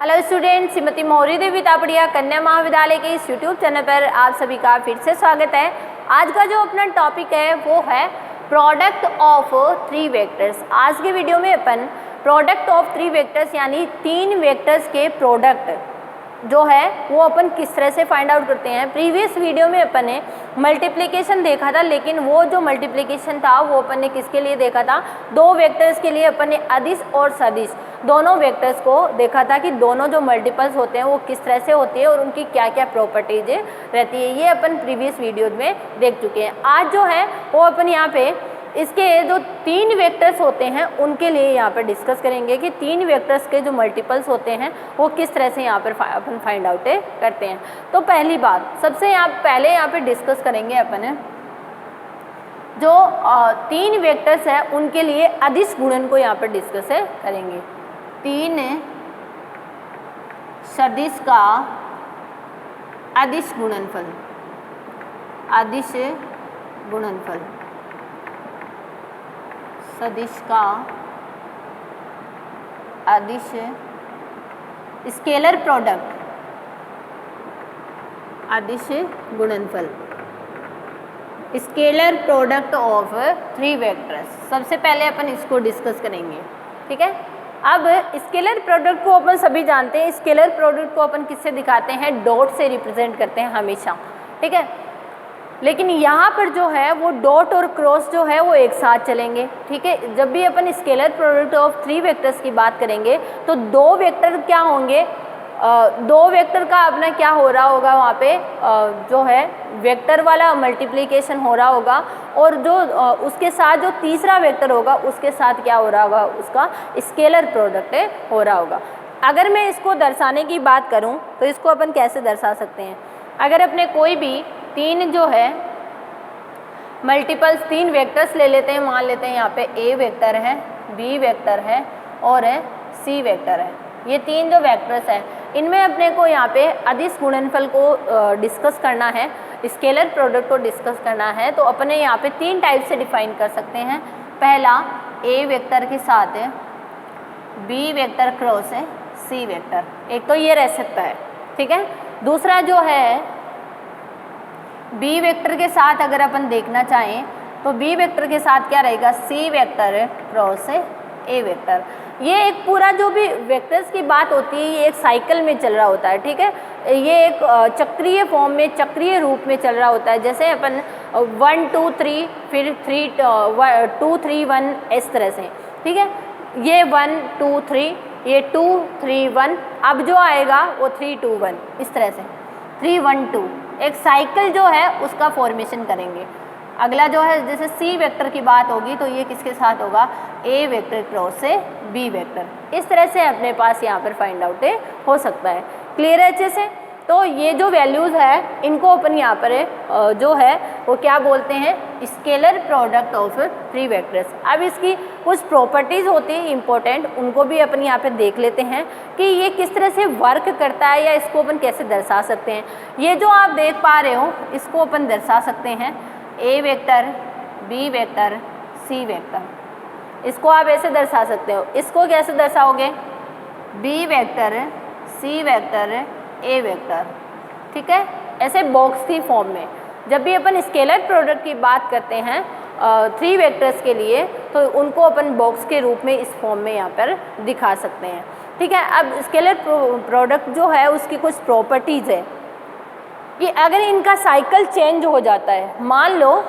Hello student, Shrimati मौरी देवी तापड़िया कन्या महाविद्यालय के इस यूट्यूब चैनल पर आप सभी का फिर से स्वागत है। आज का जो अपना टॉपिक है वो है प्रोडक्ट ऑफ थ्री वेक्टर्स। आज के वीडियो में अपन प्रोडक्ट ऑफ थ्री वेक्टर्स यानी तीन वेक्टर्स के प्रोडक्ट जो है वो अपन किस तरह से फाइंड आउट करते हैं। प्रीवियस वीडियो में अपन ने मल्टीप्लिकेशन देखा था, लेकिन वो जो मल्टीप्लिकेशन था वो अपन ने किसके लिए देखा था, दो वेक्टर्स के लिए। अपन ने अदिश और सदिश दोनों वेक्टर्स को देखा था कि दोनों जो मल्टीपल्स होते हैं वो किस तरह से होती है और उनकी क्या क्या प्रॉपर्टीज रहती है, ये अपन प्रीवियस वीडियो में देख चुके हैं। आज जो है वो अपन यहाँ पे इसके जो तीन वेक्टर्स होते हैं उनके लिए यहाँ पर डिस्कस करेंगे कि तीन वेक्टर्स के जो मल्टीपल्स होते हैं वो किस तरह से यहाँ पर अपन फाइंड आउट करते हैं। तो पहली बात सबसे पहले यहाँ पे डिस्कस करेंगे अपन जो तीन वेक्टर्स हैं उनके लिए अदिश गुणन को यहाँ पर डिस्कस करेंगे। तीन सदिश का अदिश गुणनफल, अदिश गुणनफल, सदिश का अदिश स्केलर प्रोडक्ट, अदिश गुणनफल, scalar product of three vectors. सबसे पहले अपन इसको डिस्कस करेंगे, ठीक है। अब स्केलर प्रोडक्ट को अपन सभी जानते हैं। स्केलर प्रोडक्ट को अपन किससे दिखाते हैं, डॉट से रिप्रेजेंट करते हैं हमेशा, ठीक है। लेकिन यहाँ पर जो है वो डॉट और क्रॉस जो है वो एक साथ चलेंगे, ठीक है। जब भी अपन scalar product of three vectors की बात करेंगे तो दो वेक्टर क्या होंगे, दो वेक्टर का अपना क्या हो रहा होगा, वहाँ पे जो है वेक्टर वाला मल्टीप्लिकेशन हो रहा होगा और जो उसके साथ जो तीसरा वेक्टर होगा उसके साथ क्या हो रहा होगा, उसका स्केलर प्रोडक्ट हो रहा होगा। अगर मैं इसको दर्शाने की बात करूँ तो इसको अपन कैसे दर्शा सकते हैं। अगर अपने कोई भी तीन जो है मल्टीपल्स तीन वेक्टर्स ले लेते हैं, मान लेते हैं यहाँ पे ए वेक्टर है, बी वेक्टर है और सी वेक्टर है। ये तीन जो वेक्टर्स हैं इनमें अपने को यहाँ पे अदिश गुणनफल को डिस्कस करना है, स्केलर प्रोडक्ट को डिस्कस करना है। तो अपने यहाँ पे तीन टाइप से डिफाइन कर सकते हैं। पहला ए वेक्टर के साथ B vector cross C vector, एक तो ये रह सकता है, ठीक है। दूसरा जो है बी वेक्टर के साथ अगर अपन देखना चाहें तो बी वेक्टर के साथ क्या रहेगा, सी वेक्टर क्रॉस ए वेक्टर। ये एक पूरा जो भी वेक्टर्स की बात होती है ये एक साइकिल में चल रहा होता है, ठीक है। ये एक चक्रीय फॉर्म में, चक्रीय रूप में चल रहा होता है। जैसे अपन 1 2 3 फिर 2 3 1 इस तरह से, ठीक है। ये 1 2 3, ये 2 3 1, अब जो आएगा वो 3 2 1, इस तरह से 3 1 2, एक साइकिल जो है उसका फॉर्मेशन करेंगे। अगला जो है जैसे सी वेक्टर की बात होगी तो ये किसके साथ होगा, ए वेक्टर क्रॉस से बी वेक्टर। इस तरह से अपने पास यहाँ पर फाइंड आउट हो सकता है। क्लियर है अच्छे से। तो ये जो वैल्यूज़ है इनको अपन यहाँ पर जो है वो क्या बोलते हैं, scalar product of three vectors. अब इसकी कुछ प्रॉपर्टीज़ होती है इंपॉर्टेंट, उनको भी अपन यहाँ पे देख लेते हैं कि ये किस तरह से वर्क करता है या इसको अपन कैसे दर्शा सकते हैं। ये जो आप देख पा रहे हो इसको अपन दर्शा सकते हैं ए vector, B vector, C vector, इसको आप ऐसे दर्शा सकते हो। इसको कैसे दर्शाओगे, बी वेक्टर, सी वेक्टर, ए वेक्टर, ठीक है, ऐसे बॉक्स की फॉर्म में। जब भी अपन स्केलर प्रोडक्ट की बात करते हैं थ्री वेक्टर्स के लिए तो उनको अपन बॉक्स के रूप में इस फॉर्म में यहाँ पर दिखा सकते हैं, ठीक है। अब स्केलर प्रोडक्ट जो है उसकी कुछ प्रॉपर्टीज़ है कि अगर इनका साइकिल चेंज हो जाता है, मान लो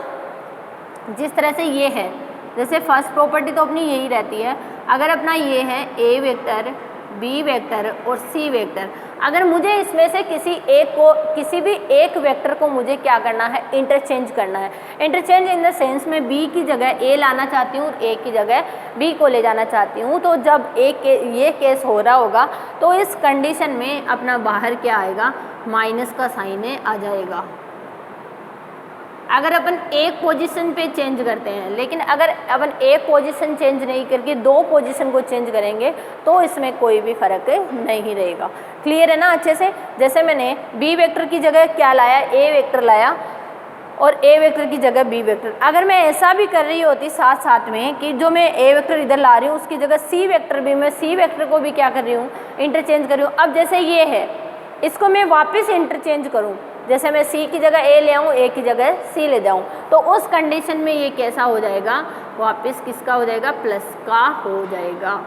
जिस तरह से ये है, जैसे फर्स्ट प्रॉपर्टी तो अपनी यही रहती है, अगर अपना ये है ए वेक्टर, बी वेक्टर और सी वेक्टर, अगर मुझे इसमें से किसी भी एक वेक्टर को मुझे क्या करना है, इंटरचेंज करना है। इंटरचेंज इन द सेंस में बी की जगह ए लाना चाहती हूँ और ए की जगह बी को ले जाना चाहती हूँ। तो जब ये केस हो रहा होगा तो इस कंडीशन में अपना बाहर क्या आएगा, माइनस का साइन आ जाएगा। अगर अपन एक पोजीशन पे चेंज करते हैं, लेकिन अगर अपन एक पोजीशन चेंज नहीं करके दो पोजीशन को चेंज करेंगे तो इसमें कोई भी फर्क नहीं रहेगा। क्लियर है ना अच्छे से। जैसे मैंने बी वेक्टर की जगह क्या लाया, ए वेक्टर लाया, और ए वेक्टर की जगह बी वेक्टर। अगर मैं ऐसा भी कर रही होती साथ साथ में कि जो मैं ए वेक्टर इधर ला रही हूँ उसकी जगह सी वेक्टर भी, मैं सी वेक्टर को भी क्या कर रही हूँ, इंटरचेंज कर रही हूँ। अब जैसे ये है, इसको मैं वापस इंटरचेंज करूँ, जैसे मैं सी की जगह ए ले आऊँ, ए की जगह सी ले जाऊँ, तो उस कंडीशन में ये कैसा हो जाएगा, वापस किसका हो जाएगा, प्लस का हो जाएगा।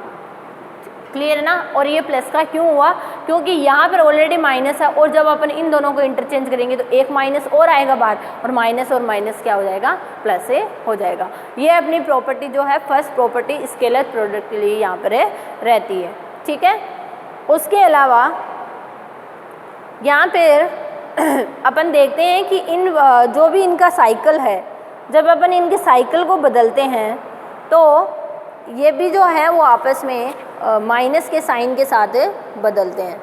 क्लियर है ना। और ये प्लस का क्यों हुआ, क्योंकि यहाँ पर ऑलरेडी माइनस है और जब अपन इन दोनों को इंटरचेंज करेंगे तो एक माइनस और आएगा बाहर, और माइनस क्या हो जाएगा, प्लस से हो जाएगा। ये अपनी प्रॉपर्टी जो है फर्स्ट प्रॉपर्टी स्केलर प्रोडक्ट के लिए यहाँ पर रहती है। ठीक है। उसके अलावा यहाँ पर अपन देखते हैं कि इन जो भी इनका साइकिल है, जब अपन इनके साइकिल को बदलते हैं तो ये भी जो है वो आपस में माइनस के साइन के साथ बदलते हैं।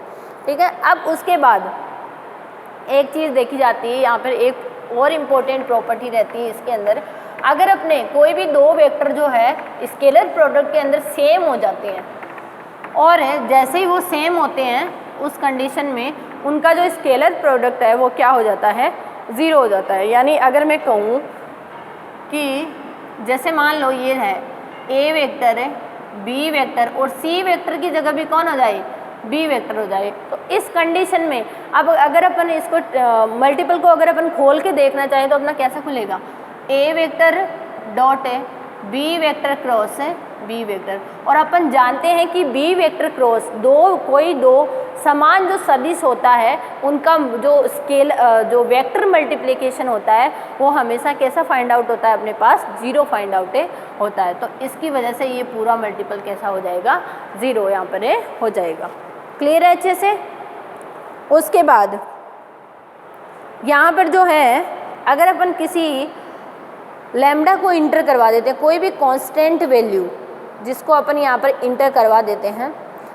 ठीक है। अब उसके बाद एक चीज़ देखी जाती है यहाँ पर, एक और इम्पोर्टेंट प्रॉपर्टी रहती है इसके अंदर, अगर अपने कोई भी दो वेक्टर जो है स्केलर प्रोडक्ट के अंदर सेम हो जाते हैं, और जैसे ही वो सेम होते हैं उस कंडीशन में उनका जो स्केलर प्रोडक्ट है वो क्या हो जाता है, ज़ीरो हो जाता है। यानी अगर मैं कहूँ कि जैसे मान लो ये है ए वेक्टर है, बी वेक्टर और सी वेक्टर की जगह भी कौन हो जाए, बी वेक्टर हो जाए, तो इस कंडीशन में अब अगर अपन इसको मल्टीपल को अगर अपन खोल के देखना चाहें तो अपना कैसा खुलेगा, ए वेक्टर डॉट है बी वेक्टर क्रॉस है बी वेक्टर। और अपन जानते हैं कि बी वेक्टर क्रॉस कोई दो समान जो सदिश होता है उनका जो वेक्टर मल्टीप्लिकेशन होता है वो हमेशा कैसा फाइंड आउट होता है, अपने पास जीरो फाइंड आउट होता है। तो इसकी वजह से ये पूरा मल्टीपल कैसा हो जाएगा, ज़ीरो यहाँ पर हो जाएगा। क्लियर है अच्छे से। उसके बाद यहाँ पर जो है अगर अपन किसी लैम्डा को इंटर करवा देते हैं, कोई भी कांस्टेंट वैल्यू जिसको अपन यहाँ पर इंटर करवा देते हैं,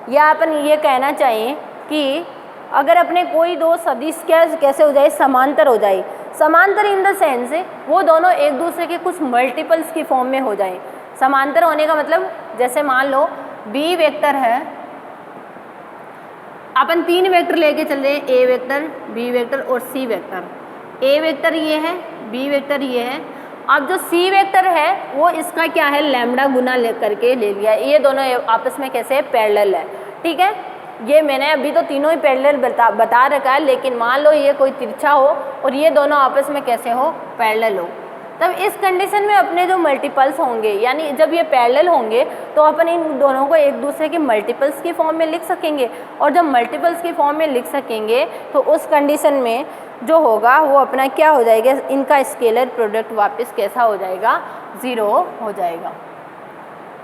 या अपन ये कहना चाहें कि अगर अपने कोई दो सदिश कैसे हो जाए, समांतर हो जाए। समांतर इन द सेंस वो दोनों एक दूसरे के कुछ मल्टीपल्स की फॉर्म में हो जाए। समांतर होने का मतलब जैसे मान लो बी वेक्टर है, अपन तीन वेक्टर लेके चल रहे हैं, ए वेक्टर बी वेक्टर और सी वेक्टर। ए वेक्टर ये है, बी वेक्टर ये है। अब जो सी वेक्टर है वो इसका क्या है, लैम्डा गुना करके ले लिया। ये दोनों आपस में कैसे पैरेलल है। ठीक है। ये मैंने अभी तो तीनों ही पैरेलल बता रखा है, लेकिन मान लो ये कोई तिरछा हो और ये दोनों आपस में कैसे हो, पैरेलल हो, तब इस कंडीशन में अपने जो मल्टीपल्स होंगे, यानी जब ये पैरेलल होंगे तो अपन इन दोनों को एक दूसरे के मल्टीपल्स की फॉर्म में लिख सकेंगे। और जब मल्टीपल्स की फॉर्म में लिख सकेंगे तो उस कंडीशन में जो होगा वो अपना क्या हो जाएगा, इनका स्केलर प्रोडक्ट वापस कैसा हो जाएगा, ज़ीरो हो जाएगा।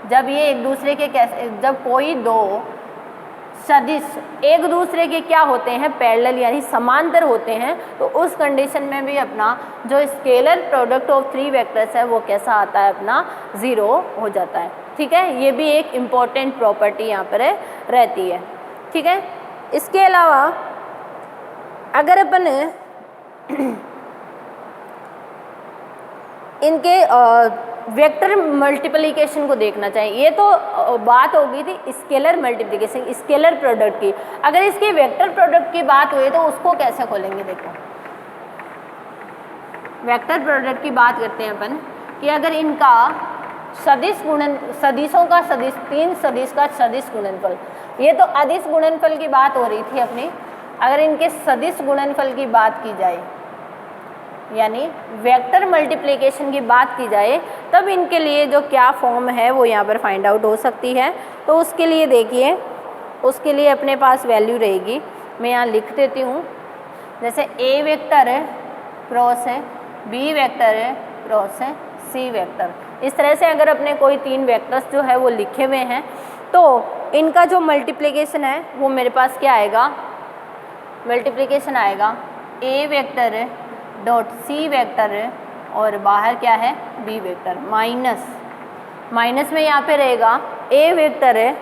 जब ये एक दूसरे के जब कोई दो सदिश एक दूसरे के क्या होते हैं, पैरेलल यानी समांतर होते हैं, तो उस कंडीशन में भी अपना जो scalar product of three vectors है वो कैसा आता है, अपना ज़ीरो हो जाता है। ठीक है। ये भी एक इम्पॉर्टेंट प्रॉपर्टी यहाँ पर रहती है। ठीक है। इसके अलावा अगर अपन इनके वेक्टर मल्टीप्लिकेशन को देखना चाहिए, ये तो बात हो गई थी स्केलर मल्टीप्लिकेशन, स्केलर प्रोडक्ट की। अगर इसके वेक्टर प्रोडक्ट की बात हुई तो उसको कैसे खोलेंगे, देखो वेक्टर प्रोडक्ट की बात करते हैं अपन कि अगर इनका सदिशों का सदिश, तीन सदिश का सदिश गुणनफल, ये तो अदिश गुणनफल की बात हो रही थी अपनी। अगर इनके सदिश गुणनफल की बात की जाए यानी वेक्टर मल्टीप्लिकेशन की बात की जाए, तब इनके लिए जो क्या फॉर्म है वो यहाँ पर फाइंड आउट हो सकती है। तो उसके लिए देखिए, उसके लिए अपने पास वैल्यू रहेगी, मैं यहाँ लिख देती हूँ। जैसे ए वेक्टर है क्रॉस है बी वेक्टर है क्रॉस है सी वेक्टर। इस तरह से अगर अपने कोई तीन वेक्टर्स जो है वो लिखे हुए हैं तो इनका जो मल्टीप्लिकेशन है वो मेरे पास क्या आएगा, मल्टीप्लिकेशन आएगा ए वेक्टर है डॉट सी वेक्टर है और बाहर क्या है, बी वेक्टर, माइनस में यहाँ पे रहेगा ए वेक्टर है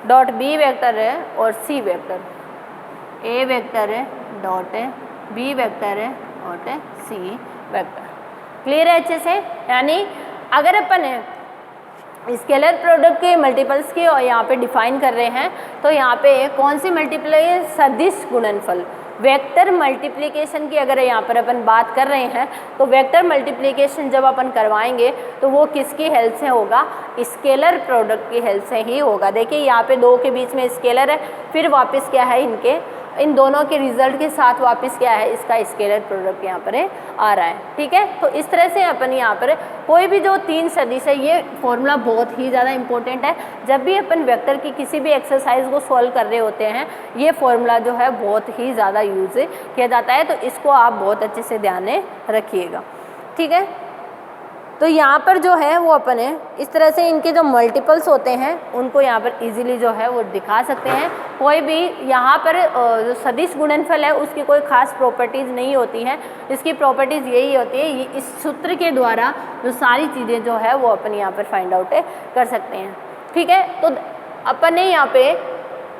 डॉट बी वेक्टर है और सी वेक्टर, ए वेक्टर है डॉट है बी वेक्टर है डॉट है सी वेक्टर। क्लियर है अच्छे से। यानी अगर अपन स्केलर प्रोडक्ट के मल्टीपल्स की और यहाँ पे डिफाइन कर रहे हैं तो यहाँ पे कौन सी मल्टीपल है, सदिश गुणनफल। वेक्टर मल्टीप्लिकेशन की अगर यहाँ पर अपन बात कर रहे हैं तो वेक्टर मल्टीप्लिकेशन जब अपन करवाएंगे तो वो किसकी हेल्प से होगा, स्केलर प्रोडक्ट की हेल्प से ही होगा। देखिए यहाँ पे 2 के बीच में स्केलर है, फिर वापस क्या है इनके इन दोनों के रिजल्ट के साथ वापस क्या है इसका स्केलर प्रोडक्ट यहाँ पर आ रहा है। ठीक है, तो इस तरह से अपन यहाँ पर कोई भी जो 3 सदिश है, ये फॉर्मूला बहुत ही ज़्यादा इंपॉर्टेंट है। जब भी अपन वेक्टर की किसी भी एक्सरसाइज को सॉल्व कर रहे होते हैं ये फॉर्मूला जो है बहुत ही ज़्यादा यूज़ किया जाता है, तो इसको आप बहुत अच्छे से ध्यान में रखिएगा। ठीक है, तो यहाँ पर जो है वो अपन इस तरह से इनके जो मल्टीपल्स होते हैं उनको यहाँ पर इजीली जो है वो दिखा सकते हैं। कोई भी यहाँ पर जो सदिश गुणनफल है उसकी कोई खास प्रॉपर्टीज़ नहीं होती हैं, इसकी प्रॉपर्टीज़ यही होती है ये इस सूत्र के द्वारा जो सारी चीज़ें जो है वो अपन यहाँ पर फाइंड आउट कर सकते हैं। ठीक है, तो अपन ने यहाँ पे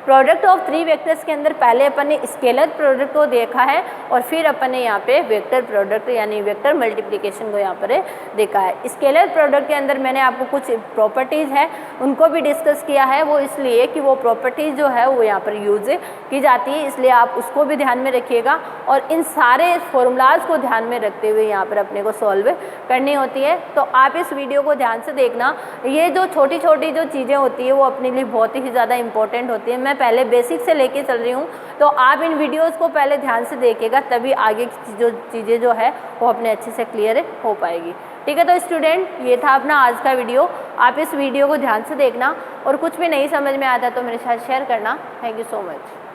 प्रोडक्ट ऑफ 3 वेक्टर्स के अंदर पहले अपन ने स्केलर प्रोडक्ट को देखा है और फिर अपन ने यहाँ पे वेक्टर प्रोडक्ट यानी वेक्टर मल्टीप्लिकेशन को यहाँ पर देखा है। स्केलर प्रोडक्ट के अंदर मैंने आपको कुछ प्रॉपर्टीज़ है उनको भी डिस्कस किया है, वो इसलिए कि वो प्रॉपर्टीज़ जो है वो यहाँ पर यूज़ की जाती है, इसलिए आप उसको भी ध्यान में रखिएगा और इन सारे फॉर्मूलाज को ध्यान में रखते हुए यहाँ पर अपने को सॉल्व करनी होती है। तो आप इस वीडियो को ध्यान से देखना, ये जो छोटी छोटी जो चीज़ें होती है वो अपने लिए बहुत ही ज़्यादा इंपॉर्टेंट होती है। मैं पहले बेसिक से लेके चल रही हूँ, तो आप इन वीडियोस को पहले ध्यान से देखिएगा, तभी आगे की जो चीज़ें जो है वो अपने अच्छे से क्लियर हो पाएगी। ठीक है, तो स्टूडेंट ये था अपना आज का वीडियो। आप इस वीडियो को ध्यान से देखना और कुछ भी नहीं समझ में आता तो मेरे साथ शेयर करना। Thank you so much.